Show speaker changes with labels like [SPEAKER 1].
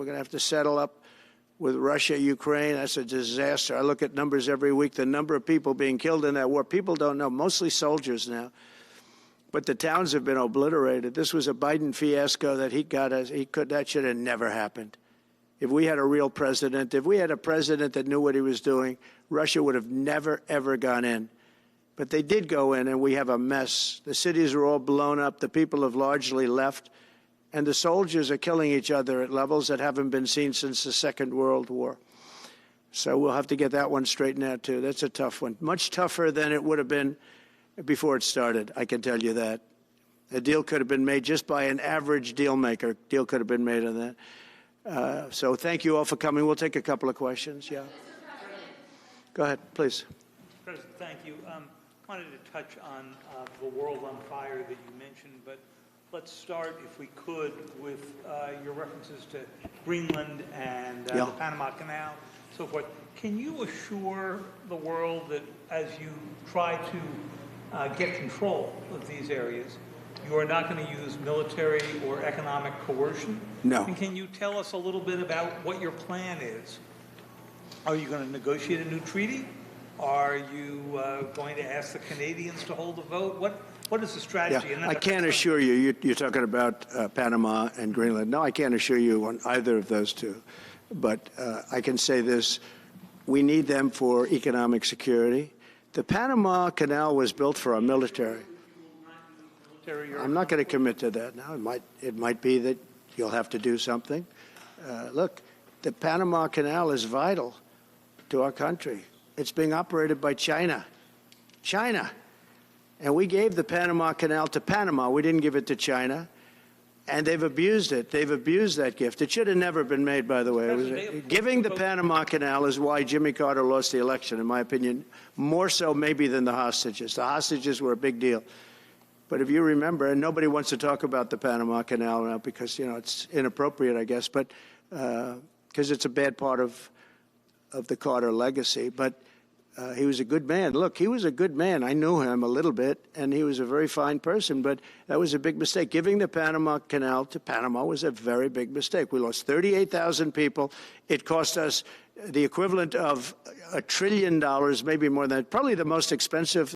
[SPEAKER 1] We're going to have to settle up with Russia, Ukraine. That's a disaster. I look at numbers every week, the number of people being killed in that war. People don't know, mostly soldiers now. But the towns have been obliterated. This was a Biden fiasco that that should have never happened. If we had a real president, if we had a president that knew what he was doing, Russia would have never, ever gone in. But they did go in, and we have a mess. The cities are all blown up. The people have largely left. And the soldiers are killing each other at levels that haven't been seen since the Second World War. So we'll have to get that one straightened out, too. That's a tough one. Much tougher than it would have been before it started, I can tell you that. A deal could have been made just by an average deal maker. Deal could have been made on that. So thank you all for coming. We'll take a couple of questions. Yeah. Go ahead, please.
[SPEAKER 2] Mr. President, thank you. I wanted to touch on the world on fire that you mentioned, but let's start, if we could, with your references to Greenland and the Panama Canal, so forth. Can you assure the world that as you try to get control of these areas, you are not going to use military or economic coercion?
[SPEAKER 1] No.
[SPEAKER 2] And can you tell us a little bit about what your plan is? Are you going to negotiate a new treaty? Are you going to ask the Canadians to hold a vote? What is the strategy?
[SPEAKER 1] Yeah, I can't assure you. You're talking about Panama and Greenland. No, I can't assure you on either of those two. But I can say this. We need them for economic security. The Panama Canal was built for our military. I'm not going to commit to that now. It might be that you'll have to do something. Look, the Panama Canal is vital to our country. It's being operated by China. China. And we gave the Panama Canal to Panama. We didn't give it to China. And they've abused it. They've abused that gift. It should have never been made, by the way. Giving the Panama Canal is why Jimmy Carter lost the election, in my opinion, more so maybe than the hostages. The hostages were a big deal. But if you remember, and nobody wants to talk about the Panama Canal now because, it's inappropriate, I guess, but because it's a bad part of the Carter legacy. But he was a good man. Look, he was a good man. I knew him a little bit, and he was a very fine person, but that was a big mistake. Giving the Panama Canal to Panama was a very big mistake. We lost 38,000 people. It cost us the equivalent of $1 trillion, maybe more than that, probably the most expensive